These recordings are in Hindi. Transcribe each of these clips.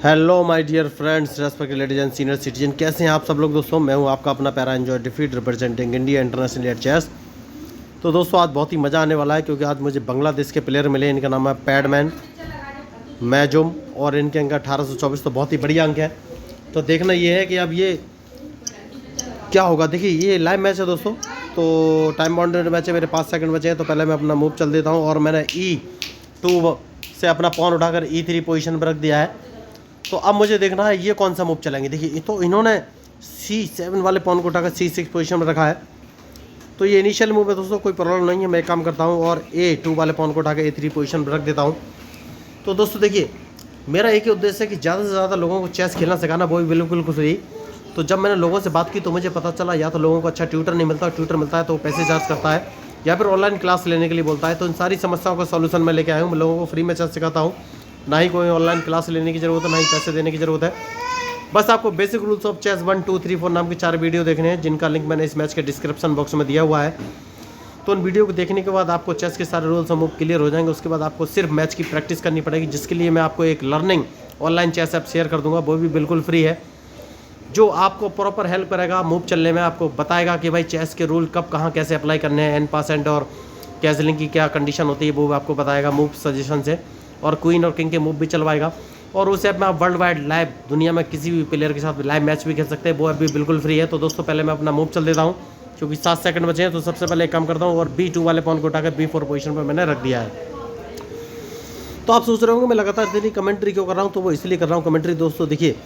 Hello my dear friends, respected ladies and senior citizen, कैसे हैं आप सब लोग। दोस्तों मैं हूं आपका अपना पैरा एंजॉय डिफीट representing India international at chess. तो दोस्तों आज बहुत ही मज़ा आने वाला है क्योंकि आज मुझे बांग्लादेश के प्लेयर मिले। इनका नाम है पैडमैन मैजुम और इनके अंक 1824, तो बहुत ही बढ़िया अंक है। तो देखना ये है कि अब ये क्या होगा। देखिए ये लाइव मैच है दोस्तों, तो टाइम बाउंडेड मैच है, मेरे 5 सेकंड बचे हैं। तो पहले मैं अपना मूव चल देता हूँ और मैंने E2 से अपना पॉन उठाकर E3 पोजीशन पर रख दिया है। तो अब मुझे देखना है ये कौन सा मूव चलेंगे। देखिए तो इन्होंने C7 वाले पॉन को उठाकर C6 पोजीशन में रखा है, तो ये इनिशियल मूव है दोस्तों, कोई प्रॉब्लम नहीं है। मैं एक काम करता हूँ और A2 वाले पॉन को उठाकर A3 पोजीशन पर रख देता हूँ। तो दोस्तों देखिए मेरा एक ही उद्देश्य है कि ज़्यादा से ज़्यादा लोगों को चेस खेलना सिखाना, वो भी बिल्कुल फ्री। तो जब मैंने लोगों से बात की तो मुझे पता चला या तो लोगों को अच्छा ट्यूटर नहीं मिलता, ट्यूटर मिलता है तो पैसे चार्ज करता है, या फिर ऑनलाइन क्लास लेने के लिए बोलता है। तो इन सारी समस्याओं का सॉल्यूशन मैं लेके आया हूँ। मैं लोगों को फ्री में चेस सिखाता हूँ, ना ही कोई ऑनलाइन क्लास लेने की ज़रूरत है, ना ही पैसे देने की ज़रूरत है। बस आपको बेसिक रूल्स ऑफ चेस 1, 2, 3, 4 नाम की 4 वीडियो देखने हैं, जिनका लिंक मैंने इस मैच के डिस्क्रिप्शन बॉक्स में दिया हुआ है। तो उन वीडियो को देखने के बाद आपको चेस के सारे रूल्स और मूव क्लियर हो जाएंगे। उसके बाद आपको सिर्फ मैच की प्रैक्टिस करनी पड़ेगी, जिसके लिए मैं आपको एक learning online chess app share कर दूंगा, वो भी बिल्कुल फ्री है, जो आपको प्रॉपर हेल्प करेगा मूव चलने में। आपको बताएगा कि भाई चेस के रूल कब कहाँ कैसे अप्लाई करने हैं, N% और कैसलिंग की क्या कंडीशन होती है, वो आपको बताएगा मूव सजेशन से, और क्वीन और किंग के मूव भी चलवाएगा। और उस ऐप में आप वर्ल्ड वाइड लाइव दुनिया में किसी भी प्लेयर के साथ लाइव मैच भी खेल सकते हैं, वो ऐप भी बिल्कुल फ्री है। तो दोस्तों पहले मैं अपना मूव चल देता हूँ क्योंकि 7 सेकंड बचे हैं। तो सबसे पहले एक काम करता हूँ और B2 वाले पॉन को उठाकर B4 पोजीशन पर मैंने रख दिया है। तो आप सोच रहे होंगे मैं लगातार तेरी कमेंट्री क्यों कर रहा हूँ, तो वो इसलिए कर रहा हूँ कमेंट्री। दोस्तों देखिए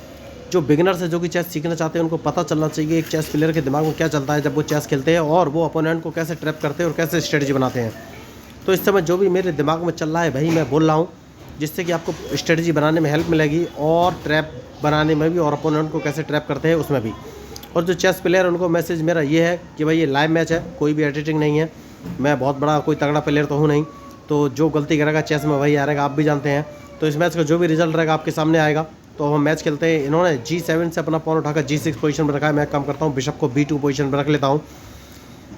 जो बिगिनर्स है, जो कि चेस सीखना चाहते हैं, उनको पता चलना चाहिए एक चेस प्लेयर के दिमाग में क्या चलता है जब वो चेस खेलते हैं, और वो अपोनेंट को कैसे ट्रैप करते हैं और कैसे स्ट्रेटजी बनाते हैं। तो इस समय जो भी मेरे दिमाग में चल रहा है भाई मैं बोल रहा हूँ, जिससे कि आपको स्ट्रेटजी बनाने में हेल्प मिलेगी और ट्रैप बनाने में भी, और अपोनेंट को कैसे ट्रैप करते हैं उसमें भी। और जो चेस प्लेयर उनको मैसेज मेरा ये है कि भाई ये लाइव मैच है, कोई भी एडिटिंग नहीं है। मैं बहुत बड़ा कोई तगड़ा प्लेयर तो हूँ नहीं, तो जो गलती करेगा चेस में वही आ रहेगा, आप भी जानते हैं। तो इस मैच का जो भी रिजल्ट रहेगा आपके सामने आएगा। तो हम मैच खेलते हैं। इन्होंने G7 से अपना पॉन उठाकर G6 पोजीशन पर रखा है। मैं काम करता हूँ बिशप को B2 पोजीशन पर रख लेता हूँ।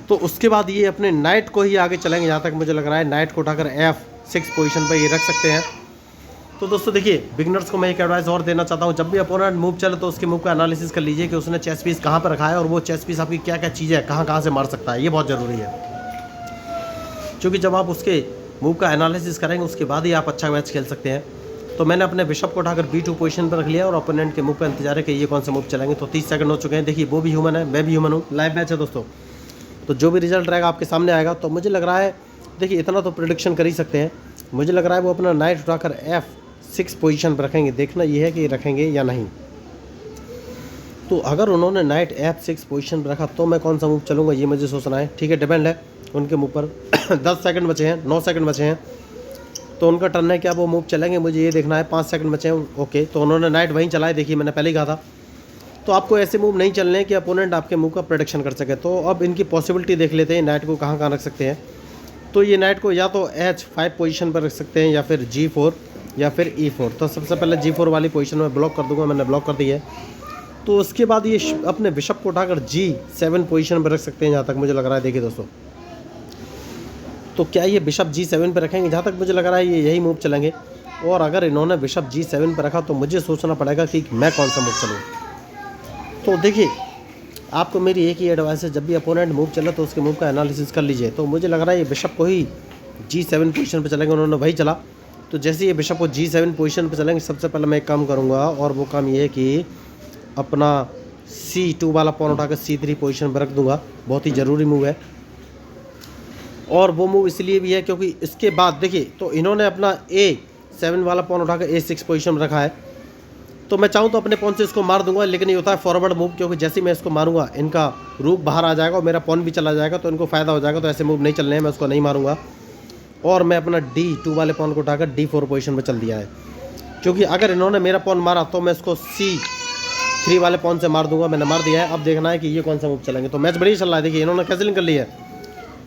तो उसके बाद ये अपने नाइट को ही आगे चलेंगे, जहाँ तक मुझे लग रहा है नाइट को उठाकर F6 पोजीशन पर ये रख सकते हैं। तो दोस्तों देखिए बिगिनर्स को मैं एक एडवाइस और देना चाहता हूँ, जब भी अपोनेंट मूव चले तो उसके मूव का एनालिसिस कर लीजिए कि उसने चेस पीस कहाँ पर रखा है, और वो चेस पीस आपकी क्या क्या चीज़ है, कहाँ कहाँ से मार सकता है, ये बहुत ज़रूरी है। क्योंकि जब आप उसके मूव का एनालिसिस करेंगे उसके बाद ही आप अच्छा मैच खेल सकते हैं। तो मैंने अपने बिशप को उठाकर B2 पोजीशन पर रख लिया और ओपोनेंट के मूव का इंतजार है कि ये कौन से मूव चलेंगे। तो 30 सेकंड हो चुके हैं। देखिए वो भी ह्यूमन है, मैं भी ह्यूमन हूँ, लाइव मैच है दोस्तों। तो जो भी रिजल्ट रहेगा आपके सामने आएगा। तो मुझे लग रहा है, देखिए इतना तो प्रेडिक्शन कर ही सकते हैं, मुझे लग रहा है वो अपना नाइट उठाकर F6 पोजीशन पर रखेंगे। देखना ये है कि रखेंगे या नहीं। तो अगर उन्होंने नाइट F6 पोजीशन पर रखा तो मैं कौन सा मूव चलूँगा ये मुझे सोचना है, ठीक है, डिपेंड है उनके मूव पर। 10 सेकंड बचे हैं, 9 सेकंड बचे हैं, तो उनका टर्न है, क्या वो मूव चलेंगे मुझे ये देखना है। 5 सेकंड बचे हैं, ओके। तो उन्होंने नाइट वहीं चलाए, देखिए मैंने पहले ही कहा था। तो आपको ऐसे मूव नहीं चलने कि अपोनेंट आपके मूव का प्रेडिक्शन कर सके। तो अब इनकी पॉसिबिलिटी देख लेते हैं, नाइट को कहाँ कहाँ रख सकते हैं। तो ये नाइट को या तो H5 पोजीशन पर रख सकते हैं, या फिर G4, या फिर E4। तो सबसे पहले G4 वाली पोजीशन में ब्लॉक कर दूंगा, मैंने ब्लॉक कर दी है। तो उसके बाद ये अपने बिशप को उठाकर G7 पोजीशन पर रख सकते हैं, जहाँ तक मुझे लग रहा है। देखिए दोस्तों तो क्या ये बिशप G7 पर रखेंगे, जहाँ तक मुझे लग रहा है ये यही मूव चलेंगे। और अगर इन्होंने बिशप G7 पर रखा तो मुझे सोचना पड़ेगा कि मैं कौन सा मूव चलूँ। तो देखिए आपको मेरी एक ही एडवाइस है, जब भी अपोनेंट मूव चले तो उसके मूव का एनालिसिस कर लीजिए। तो मुझे लग रहा है ये बिशप को ही G7 पोजीशन पर चलेंगे, उन्होंने वही चला। तो जैसे ये बिशप को G7 पोजीशन पर चलेंगे, सबसे पहले मैं एक काम करूँगा, और वो काम ये है कि अपना C2 वाला पॉन उठाकर C3 पोजीशन पर रख दूँगा। बहुत ही ज़रूरी मूव है, और वो मूव इसलिए भी है क्योंकि इसके बाद देखिए तो इन्होंने अपना A7 वाला पॉन उठाकर A6 पोजीशन में रखा है। तो मैं चाहूँ तो अपने पॉन से इसको मार दूंगा, लेकिन ये होता है फॉरवर्ड मूव, क्योंकि जैसे ही मैं इसको मारूंगा इनका रूक बाहर आ जाएगा और मेरा पॉन भी चला जाएगा, तो इनको फ़ायदा हो जाएगा। तो ऐसे मूव नहीं चलने हैं, मैं उसको नहीं मारूंगा। और मैं अपना D2 वाले पॉन को उठाकर D4 पोजीशन पर चल दिया है, क्योंकि अगर इन्होंने मेरा पॉन मारा तो मैं इसको C3 वाले पॉन से मार दूंगा। मैंने मार दिया है। अब देखना है कि ये कौन सा मूव चलेंगे। तो मैच बढ़िया चल रहा है। देखिए इन्होंने कैसलिंग कर ली है,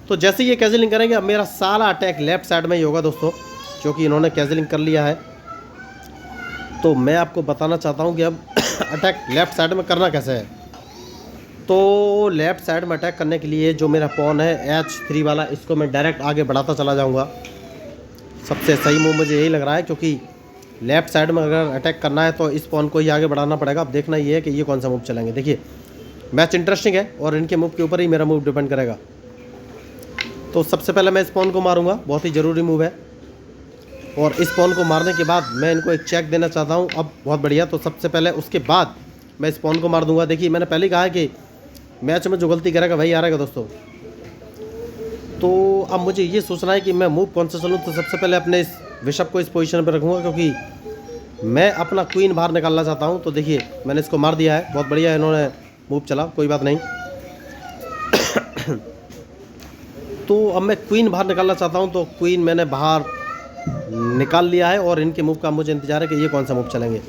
तो जैसे ये कैसलिंग करेंगे अब मेरा सारा अटैक लेफ्ट साइड में ही होगा दोस्तों, क्योंकि इन्होंने कैसलिंग कर लिया है। तो मैं आपको बताना चाहता हूँ कि अब अटैक लेफ्ट साइड में करना कैसे है। तो लेफ्ट साइड में अटैक करने के लिए जो मेरा पॉन है H3 वाला, इसको मैं डायरेक्ट आगे बढ़ाता चला जाऊँगा। सबसे सही मूव मुझे यही लग रहा है, क्योंकि लेफ्ट साइड में अगर अटैक करना है तो इस पॉन को ही आगे बढ़ाना पड़ेगा। अब देखना ये है कि ये कौन सा मूव चलेंगे। देखिए मैच इंटरेस्टिंग है और इनके मूव के ऊपर ही मेरा मूव डिपेंड करेगा। तो सबसे पहले मैं इस पॉन को मारूंगा, बहुत ही ज़रूरी मूव है। और इस पॉन को मारने के बाद मैं इनको एक चेक देना चाहता हूँ। अब बहुत बढ़िया, तो सबसे पहले उसके बाद मैं इस पॉन को मार दूंगा। देखिए मैंने पहले ही कहा है कि मैच में जो गलती करेगा वही हारेगा दोस्तों। तो अब मुझे ये सोचना है कि मैं मूव कौन सा चलूँ। तो सबसे पहले अपने इस बिशप को इस पोजीशन पर रखूँगा, क्योंकि मैं अपना क्वीन बाहर निकालना चाहता हूँ। तो देखिए मैंने इसको मार दिया है, बहुत बढ़िया इन्होंने मूव चला, कोई बात नहीं। तो अब मैं क्वीन बाहर निकालना चाहता हूँ, तो क्वीन मैंने बाहर निकाल लिया है और इनके मूव का मुझे इंतजार है कि ये कौन सा मूव चलेंगे।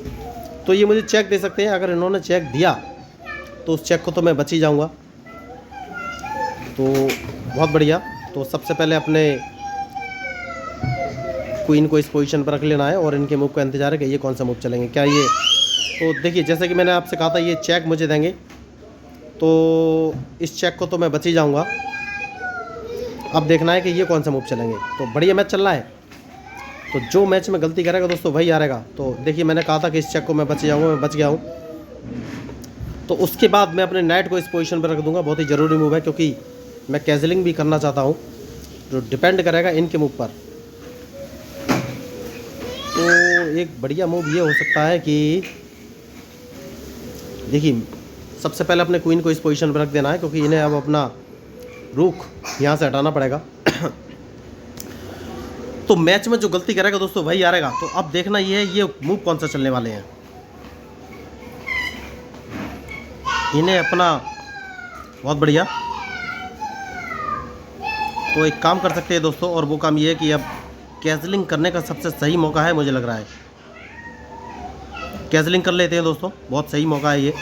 तो ये मुझे चेक दे सकते हैं। अगर इन्होंने चेक दिया तो उस चेक को तो मैं बच ही जाऊँगा। तो बहुत बढ़िया, तो सबसे पहले अपने क्वीन को इस पोजीशन पर रख लेना है और इनके मूव का इंतजार है कि ये कौन सा मूव चलेंगे। क्या ये, तो देखिए जैसे कि मैंने आपसे कहा था ये चेक मुझे देंगे, तो इस चेक को तो मैं बच ही जाऊँगा। अब देखना है कि ये कौन सा मूव चलेंगे। तो बढ़िया मैच चल रहा है, तो जो मैच में गलती करेगा दोस्तों वही हारेगा। तो देखिए मैंने कहा था कि इस चेक को मैं बच जाऊँगा, मैं बच गया हूँ। तो उसके बाद मैं अपने नाइट को इस पोजीशन पर रख दूँगा, बहुत ही ज़रूरी मूव है, क्योंकि मैं कैजलिंग भी करना चाहता हूँ, जो डिपेंड करेगा इनके मूव पर। तो एक बढ़िया मूव ये हो सकता है कि देखिए सबसे पहले अपने क्वीन को इस पोजीशन पर रख देना है, क्योंकि इन्हें अब अपना रुख यहाँ से हटाना पड़ेगा। तो मैच में जो गलती करेगा दोस्तों वही हारेगा। तो अब देखना ये है ये मूव कौन सा चलने वाले हैं। इन्हें अपना, बहुत बढ़िया, तो एक काम कर सकते हैं दोस्तों, और वो काम ये है कि अब कैजलिंग करने का सबसे सही मौका है, मुझे लग रहा है कैजलिंग कर लेते हैं दोस्तों, बहुत सही मौका है ये।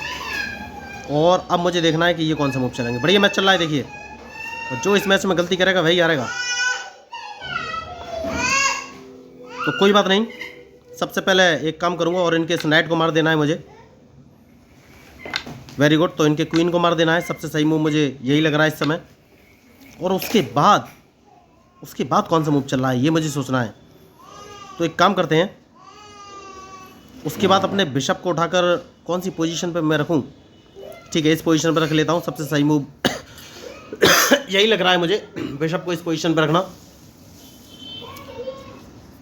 और अब मुझे देखना है कि ये कौन सा मूव चलेंगे। बढ़िया मैच चल रहा है देखिए, और जो इस मैच में गलती करेगा वही हारेगा। तो कोई बात नहीं, सबसे पहले एक काम करूंगा और इनके इस नाइट को मार देना है मुझे। वेरी गुड, तो इनके क्वीन को मार देना है, सबसे सही मूव मुझे यही लग रहा है इस समय। और उसके बाद कौन सा मूव चल रहा है ये मुझे सोचना है। तो एक काम करते हैं, उसके बाद अपने बिशप को उठाकर कौन सी पोजीशन पे मैं रखूं। ठीक है, इस पोजीशन पर रख लेता हूं, सबसे सही मूव यही लग रहा है मुझे, बिशप को इस पोजीशन पर रखना।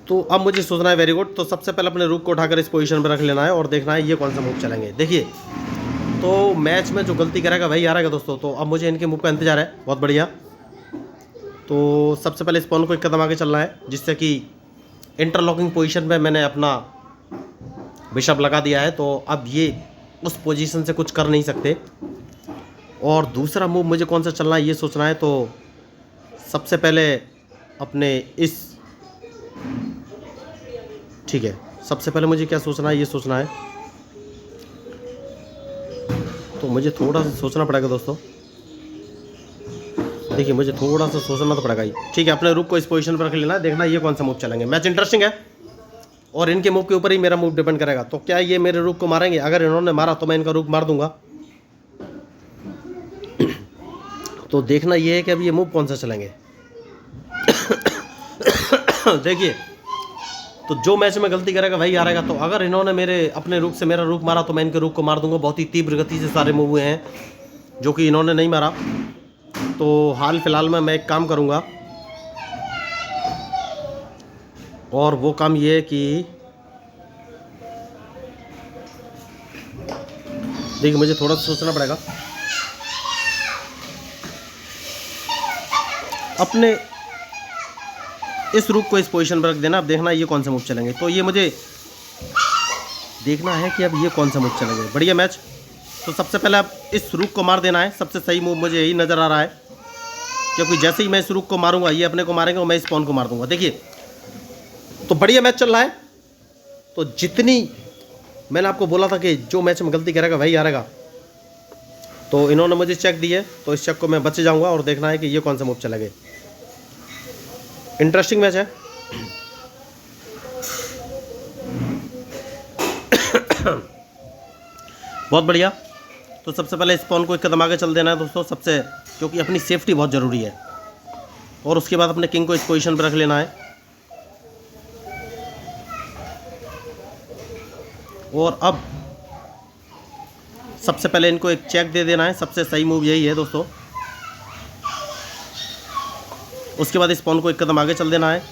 तो अब मुझे सोचना है, वेरी गुड, तो सबसे पहले अपने रूक को उठाकर इस पोजीशन पर रख लेना है और देखना है ये कौन सा मूव चलेंगे। देखिए तो मैच में जो गलती करेगा वही हारेगा दोस्तों। तो अब मुझे इनके मूव का इंतजार है, बहुत बढ़िया। तो सबसे पहले इस पॉन को एक कदम आगे चलना है, जिससे कि इंटरलॉकिंग पोजीशन पे मैंने अपना बिशप लगा दिया है। तो अब ये उस पोजीशन से कुछ कर नहीं सकते। और दूसरा मूव मुझे कौन सा चलना है ये सोचना है। तो सबसे पहले अपने इस, ठीक है, सबसे पहले मुझे क्या सोचना है ये सोचना है। तो मुझे थोड़ा सा सोचना पड़ेगा दोस्तों, देखिए मुझे थोड़ा सा सोचना तो पड़ेगा ही। ठीक है, अपने रुक को इस पोजीशन पर रख लेना है, देखना ये कौन सा मूव चलेंगे। मैच इंटरेस्टिंग है और इनके मूव के ऊपर ही मेरा मूव डिपेंड करेगा। तो क्या ये मेरे रुक को मारेंगे? अगर इन्होंने मारा तो मैं इनका रुक मार दूंगा। तो देखना ये है कि अब ये मूव कौन सा चलेंगे। देखिए तो जो मैच में गलती करेगा वही हारेगा। तो अगर इन्होंने मेरे अपने रुक से मेरा रुक मारा तो मैं इनके रुक को मार दूंगा। बहुत ही तीव्र गति से सारे मूव हुए हैं जो कि इन्होंने नहीं मारा। तो हाल फिलहाल में मैं एक काम करूंगा और वो काम ये है कि देखिए मुझे थोड़ा सा सोचना पड़ेगा। अपने इस रुक को इस पोजीशन पर रख देना। अब देखना ये कौन सा मूव चलेंगे। तो ये मुझे देखना है कि अब ये कौन सा मूव चलेंगे। बढ़िया मैच। तो सबसे पहले अब इस रुक को मार देना है। सबसे सही मूव मुझे यही नज़र आ रहा है, क्योंकि जैसे ही मैं इस रुक को मारूंगा ये अपने को मारेंगे और मैं इस पॉन को मार दूंगा। देखिए तो बढ़िया मैच चल रहा है। तो जितनी मैंने आपको बोला था कि जो मैच में गलती करेगा वही हारेगा, तो इन्होंने मुझे चेक दी है, तो इस चेक को मैं बच जाऊंगा और देखना है कि ये कौन सा मूव चलेंगे। इंटरेस्टिंग मैच है। बहुत बढ़िया। तो सबसे पहले इस पॉन को एक कदम आगे चल देना है दोस्तों, सबसे, क्योंकि अपनी सेफ्टी बहुत ज़रूरी है। और उसके बाद अपने किंग को इस पोजीशन पर रख लेना है। और अब सबसे पहले इनको एक चेक दे देना है। सबसे सही मूव यही है दोस्तों। उसके बाद इस पॉन को एक कदम आगे चल देना है,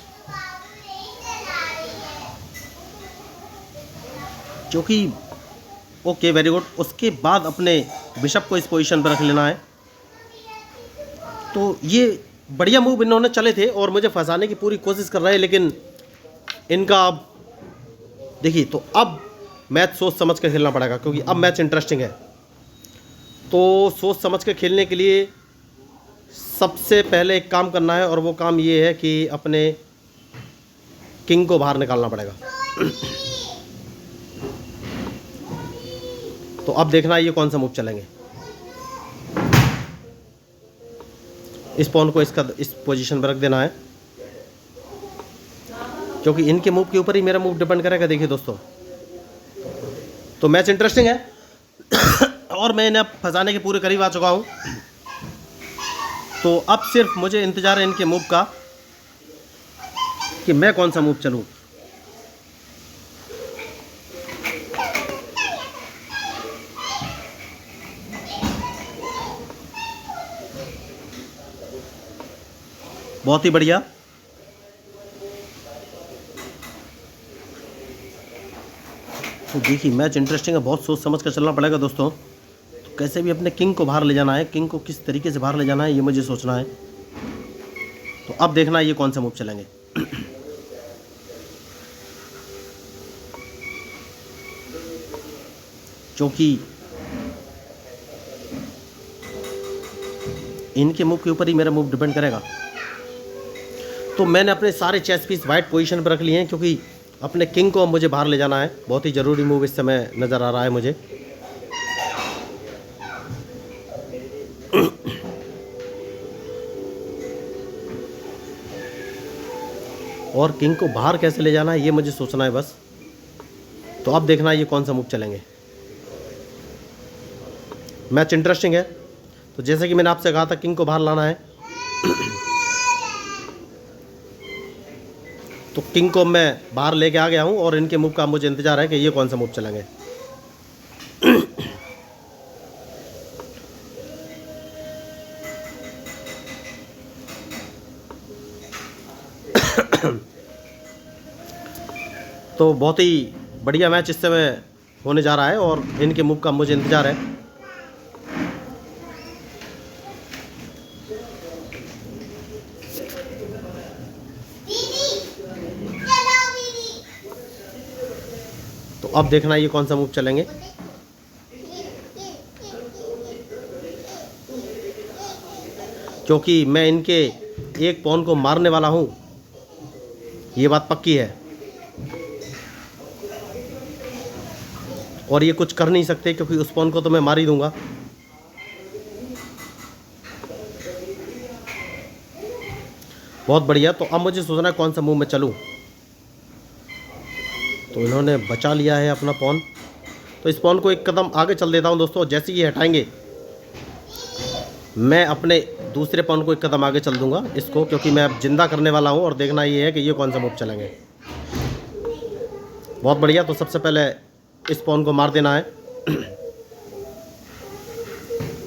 जो कि ओके, वेरी गुड। उसके बाद अपने बिशप को इस पोजीशन पर रख लेना है। तो ये बढ़िया मूव इन्होंने चले थे और मुझे फंसाने की पूरी कोशिश कर रहे हैं, लेकिन इनका अब देखिए, तो अब मैच सोच समझ कर खेलना पड़ेगा, क्योंकि अब मैच इंटरेस्टिंग है। तो सोच समझ कर खेलने के लिए सबसे पहले एक काम करना है, और वो काम ये है कि अपने किंग को बाहर निकालना पड़ेगा। तो अब देखना है ये कौन सा मूव चलेंगे। इस पॉन को इस पोजीशन पर रख देना है, क्योंकि इनके मूव के ऊपर ही मेरा मूव डिपेंड करेगा। देखिए दोस्तों, तो मैच इंटरेस्टिंग है और मैं इन्हें अब फंसाने के पूरे करीब आ चुका हूं। तो अब सिर्फ मुझे इंतजार है इनके मूव का कि मैं कौन सा मूव चलूं। बहुत ही बढ़िया। तो देखिए, मैच इंटरेस्टिंग है, बहुत सोच समझ कर चलना पड़ेगा दोस्तों। तो कैसे भी अपने किंग को बाहर ले जाना है, किंग को किस तरीके से बाहर ले जाना है ये मुझे सोचना है। तो अब देखना है ये कौन सा मूव चलेंगे। क्योंकि इनके मूव के ऊपर ही मेरा मूव डिपेंड करेगा। तो मैंने अपने सारे चेस पीस वाइट पोजीशन पर रख लिए हैं, क्योंकि अपने किंग को मुझे बाहर ले जाना है। बहुत ही ज़रूरी मूव इस समय नज़र आ रहा है मुझे। और किंग को बाहर कैसे ले जाना है ये मुझे सोचना है बस। तो अब देखना है ये कौन सा मूव चलेंगे। मैच इंटरेस्टिंग है। तो जैसे कि मैंने आपसे कहा था, किंग को बाहर लाना है। तो किंग को मैं बाहर लेके आ गया हूं और इनके मूव का मुझे इंतजार है कि ये कौन सा मूव चलेंगे। तो बहुत ही बढ़िया मैच इस समय होने जा रहा है और इनके मूव का मुझे इंतजार है। तो अब देखना ये कौन सा मूव चलेंगे। क्योंकि मैं इनके एक पॉन को मारने वाला हूं, ये बात पक्की है। और ये कुछ कर नहीं सकते, क्योंकि उस पॉन को तो मैं मार ही दूंगा। बहुत बढ़िया। तो अब मुझे सोचना है कौन सा मूव मैं चलूं। तो इन्होंने बचा लिया है अपना पॉन। तो इस पॉन को एक कदम आगे चल देता हूं दोस्तों। जैसे ही हटाएंगे, मैं अपने दूसरे पॉन को एक कदम आगे चल दूंगा इसको, क्योंकि मैं अब जिंदा करने वाला हूं। और देखना ये है कि ये कौन सा मूव चलेंगे। बहुत बढ़िया। तो सबसे पहले इस पॉन को मार देना है,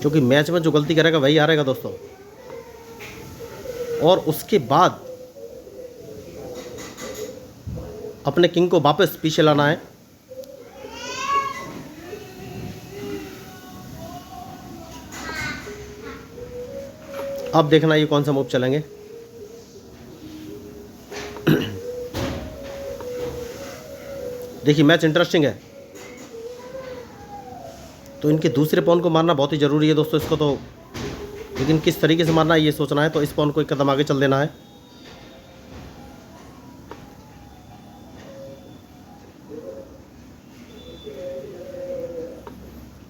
क्योंकि मैच में जो गलती करेगा वही हारेगा दोस्तों। और उसके बाद अपने किंग को वापस पीछे लाना है। अब देखना ये कौन सा मूव चलेंगे। देखिए, मैच इंटरेस्टिंग है। तो इनके दूसरे पॉन को मारना बहुत ही ज़रूरी है दोस्तों इसको तो, लेकिन किस तरीके से मारना है ये सोचना है। तो इस पॉन को एक कदम आगे चल देना है।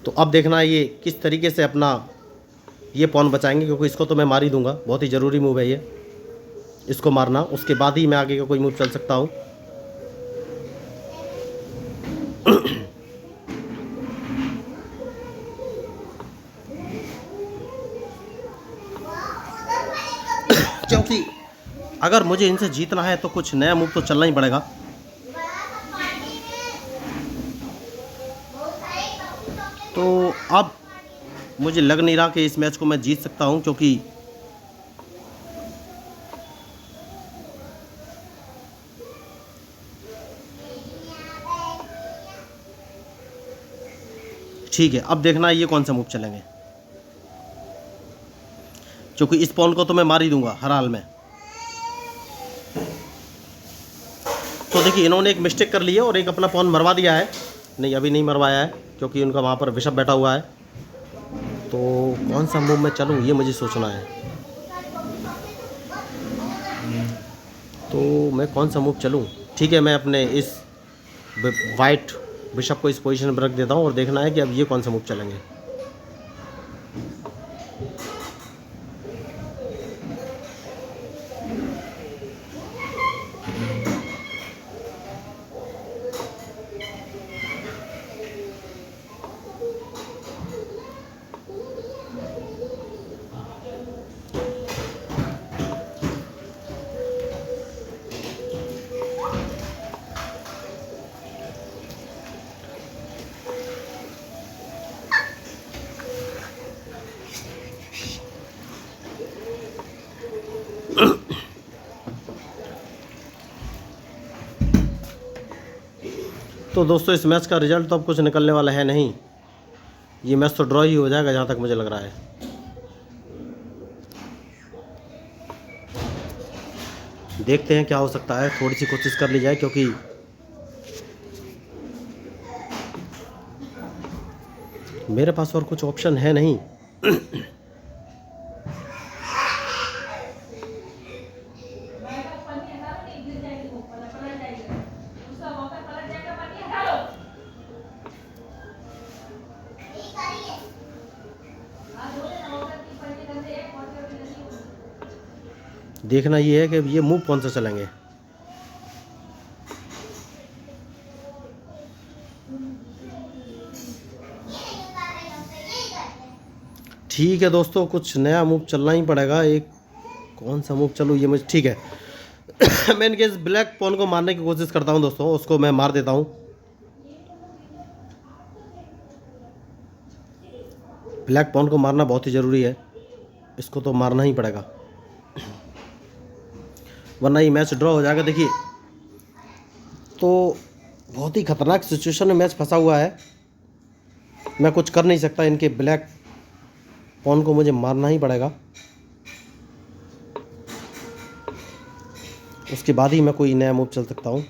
तो अब देखना है ये किस तरीके से अपना ये पॉन बचाएंगे, क्योंकि इसको तो मैं मार ही दूंगा। बहुत ही ज़रूरी मूव है ये, इसको मारना। उसके बाद ही मैं आगे का कोई मूव चल सकता हूँ। क्योंकि अगर मुझे इनसे जीतना है तो कुछ नया मूव तो चलना ही पड़ेगा। तो अब मुझे लग नहीं रहा कि इस मैच को मैं जीत सकता हूं, क्योंकि ठीक है, अब देखना ये कौन सा मूव चलेंगे, क्योंकि इस पॉन को तो मैं मार ही दूंगा हर हाल में। तो देखिए इन्होंने एक मिस्टेक कर ली है और एक अपना पॉन मरवा दिया है। नहीं, अभी नहीं मरवाया है क्योंकि उनका वहाँ पर बिशप बैठा हुआ है। तो कौन सा मूव मैं चलूँ ये मुझे सोचना है। तो मैं कौन सा मूव चलूँ, ठीक है, मैं अपने इस वाइट बिशप को इस पोजीशन पर रख देता हूँ और देखना है कि अब ये कौन सा मूव चलेंगे। तो दोस्तों इस मैच का रिजल्ट तो अब कुछ निकलने वाला है नहीं, ये मैच तो ड्रॉ ही हो जाएगा जहाँ तक मुझे लग रहा है। देखते हैं क्या हो सकता है, थोड़ी सी कोशिश कर ली जाए, क्योंकि मेरे पास और कुछ ऑप्शन है नहीं। देखना ये है कि ये मूव कौन सा चलेंगे। ठीक है दोस्तों, कुछ नया मूव चलना ही पड़ेगा। एक कौन सा मूव चलूँ ये मुझे, ठीक है मैं इनके इस ब्लैक पॉन को मारने की कोशिश करता हूँ दोस्तों, उसको मैं मार देता हूँ। ब्लैक पॉन को मारना बहुत ही ज़रूरी है, इसको तो मारना ही पड़ेगा, वरना ये मैच ड्रॉ हो जाएगा। देखिए तो बहुत ही ख़तरनाक सिचुएशन में मैच फंसा हुआ है, मैं कुछ कर नहीं सकता, इनके ब्लैक पॉन को मुझे मारना ही पड़ेगा, उसके बाद ही मैं कोई नया मूव चल सकता हूँ।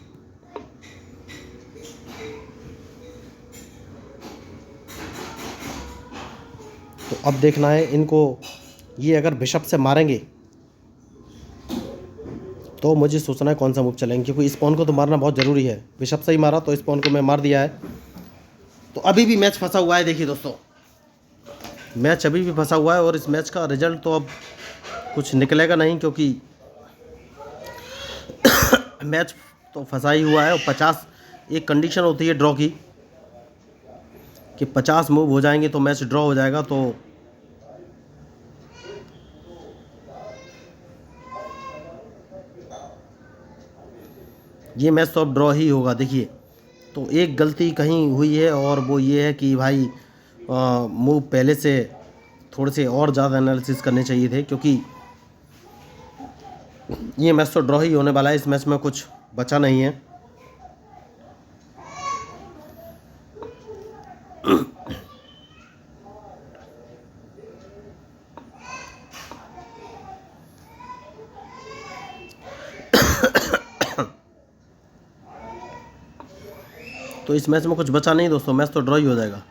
तो अब देखना है इनको, ये अगर बिशप से मारेंगे तो मुझे सोचना है कौन सा मूव चलेंगे, क्योंकि इस पॉन को तो मारना बहुत ज़रूरी है। बिशप से ही मारा तो इस पॉन को मैं मार दिया है, तो अभी भी मैच फंसा हुआ है। देखिए दोस्तों मैच अभी भी फंसा हुआ है और इस मैच का रिजल्ट तो अब कुछ निकलेगा नहीं, क्योंकि मैच तो फंसा ही हुआ है। और 50 एक कंडीशन होती है ड्रॉ की कि 50 मूव हो जाएंगे तो मैच ड्रॉ हो जाएगा। तो ये मैच तो अब ड्रॉ ही होगा। देखिए तो एक गलती कहीं हुई है और वो ये है कि भाई मूव पहले से थोड़े से और ज़्यादा एनालिसिस करने चाहिए थे, क्योंकि ये मैच तो ड्रॉ ही होने वाला है, इस मैच में कुछ बचा नहीं है। तो इस मैच में कुछ बचा नहीं दोस्तों, मैच तो ड्रॉ ही हो जाएगा।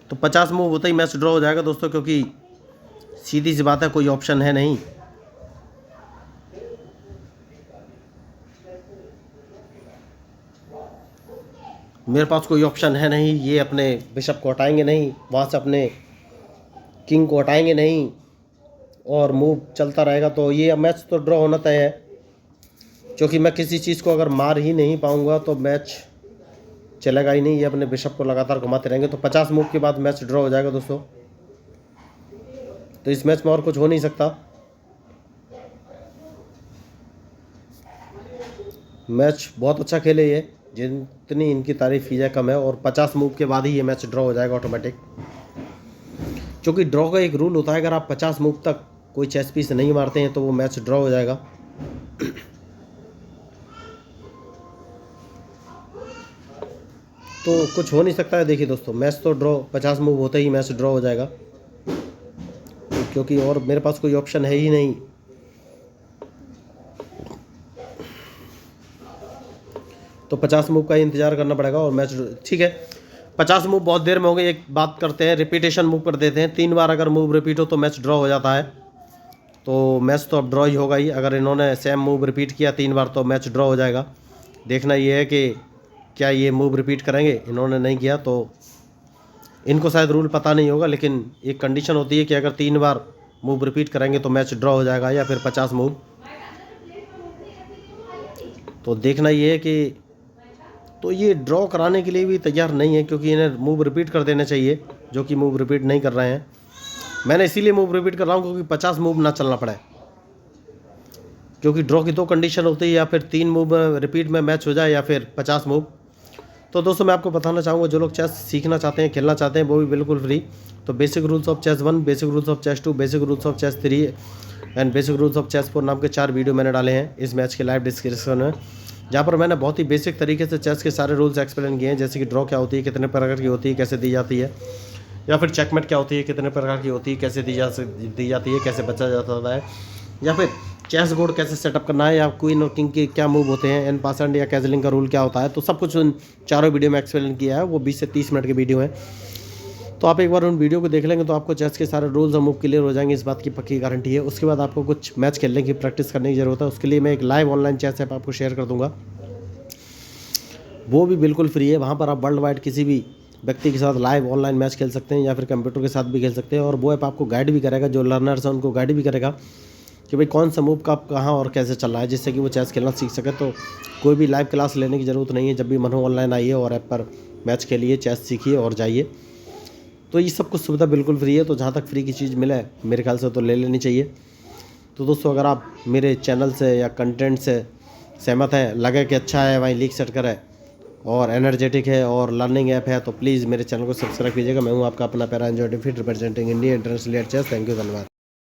तो 50 मूव होता ही मैच ड्रॉ हो जाएगा दोस्तों, क्योंकि सीधी सी बात है कोई ऑप्शन है नहीं। मेरे पास कोई ऑप्शन है नहीं, ये अपने बिशप को हटाएंगे नहीं, वहाँ से अपने किंग को हटाएंगे नहीं और मूव चलता रहेगा, तो ये मैच तो ड्रॉ होना तय है। क्योंकि मैं किसी चीज़ को अगर मार ही नहीं पाऊंगा तो मैच चलेगा ही नहीं, ये अपने बिशप को लगातार घुमाते रहेंगे। तो 50 मूव के बाद मैच ड्रॉ हो जाएगा दोस्तों, तो इस मैच में और कुछ हो नहीं सकता। मैच बहुत अच्छा खेले ये, जितनी इनकी तारीफ़ की जाए कम है। और 50 मूव के बाद ही ये मैच ड्रॉ हो जाएगा ऑटोमेटिक, क्योंकि ड्रॉ का एक रूल होता है, अगर आप 50 मूव तक कोई चेस पीस नहीं मारते हैं तो वो मैच ड्रॉ हो जाएगा। तो कुछ हो नहीं सकता है। देखिए दोस्तों, मैच तो ड्रॉ 50 मूव होते ही मैच ड्रॉ हो जाएगा, क्योंकि और मेरे पास कोई ऑप्शन है ही नहीं। तो 50 मूव का ही इंतज़ार करना पड़ेगा और मैच ठीक है। 50 मूव बहुत देर में हो गई। एक बात करते हैं, रिपीटेशन मूव कर देते हैं। 3 बार अगर मूव रिपीट हो तो मैच ड्रॉ हो जाता है। तो मैच तो अब ड्रॉ ही होगा ही। अगर इन्होंने सेम मूव रिपीट किया 3 बार तो मैच ड्रॉ हो जाएगा। देखना ये है कि क्या ये मूव रिपीट करेंगे। इन्होंने नहीं किया तो इनको शायद रूल पता नहीं होगा, लेकिन एक कंडीशन होती है कि अगर 3 बार मूव रिपीट करेंगे तो मैच ड्रॉ हो जाएगा, या फिर 50 मूव। तो देखना ये है कि तो ये ड्रॉ कराने के लिए भी तैयार नहीं है, क्योंकि इन्हें मूव रिपीट कर देना चाहिए, जो कि मूव रिपीट नहीं कर रहे हैं। मैंने इसीलिए मूव रिपीट कर रहा हूँ क्योंकि 50 मूव ना चलना पड़े, क्योंकि ड्रॉ की 2 कंडीशन होती है, या फिर 3 मूव रिपीट में मैच हो जाए या फिर 50 मूव। तो दोस्तों मैं आपको बताना चाहूँगा, जो लोग चेस सीखना चाहते हैं, खेलना चाहते हैं, वो भी बिल्कुल फ्री। तो basic rules of chess 1, basic rules of chess 2, basic rules of chess 3 and basic rules of chess 4 नाम के 4 वीडियो मैंने डाले हैं इस मैच के लाइव डिस्क्रिप्शन में, जहाँ पर मैंने बहुत ही बेसिक तरीके से चेस के सारे रूल्स एक्सप्लेन किए हैं। जैसे कि ड्रॉ क्या होती है, कितने प्रकार की होती है, कैसे दी जाती है, या फिर चेकमेट क्या होती है, कितने प्रकार की होती है, कैसे दी जाती है, कैसे बचा जाता है, या फिर चेस बोर्ड कैसे सेटअप करना है, या क्वीन और किंग के क्या मूव होते हैं, एन पास एंड या कैजलिंग का रूल क्या होता है। तो सब कुछ उन चारों वीडियो में एक्सप्लेन किया है। वो 20 से 30 मिनट के वीडियो हैं। तो आप एक बार उन वीडियो को देख लेंगे तो आपको चेस के सारे रूल्स और मूव क्लियर हो जाएंगे, इस बात की पक्की गारंटी है। उसके बाद आपको कुछ मैच खेलने की प्रैक्टिस करने की ज़रूरत है। उसके लिए मैं एक लाइव ऑनलाइन चेस ऐप आपको शेयर कर दूंगा, वो भी बिल्कुल फ्री है। वहाँ पर आप वर्ल्ड वाइड किसी भी व्यक्ति के साथ लाइव ऑनलाइन मैच खेल सकते हैं, या फिर कंप्यूटर के साथ भी खेल सकते हैं। और वो ऐप आपको गाइड भी करेगा, जो लर्नर्स हैं उनको गाइड भी करेगा कि भाई कौन सा मूव कब कहाँ और कैसे चल रहा है, जिससे कि वो चेस खेलना सीख सके। तो कोई भी लाइव क्लास लेने की ज़रूरत नहीं है। जब भी मन हो ऑनलाइन आइए और ऐप पर मैच खेलिए, चेस सीखिए और जाइए। तो ये सब कुछ सुविधा बिल्कुल फ्री है। तो जहाँ तक फ्री की चीज़ मिले मेरे ख्याल से तो ले लेनी चाहिए। तो दोस्तों, अगर आप मेरे चैनल से या कंटेंट से सहमत हैं, लगे कि अच्छा है, वहीं लीक सेट करें और एनर्जेटिक है और लर्निंग ऐप है, तो प्लीज़ मेरे चैनल को सब्सक्राइब कीजिएगा। मैं हूँ आपका अपना पैरा एंजॉय डिफीट representing India international chess. Thank you, धन्यवाद।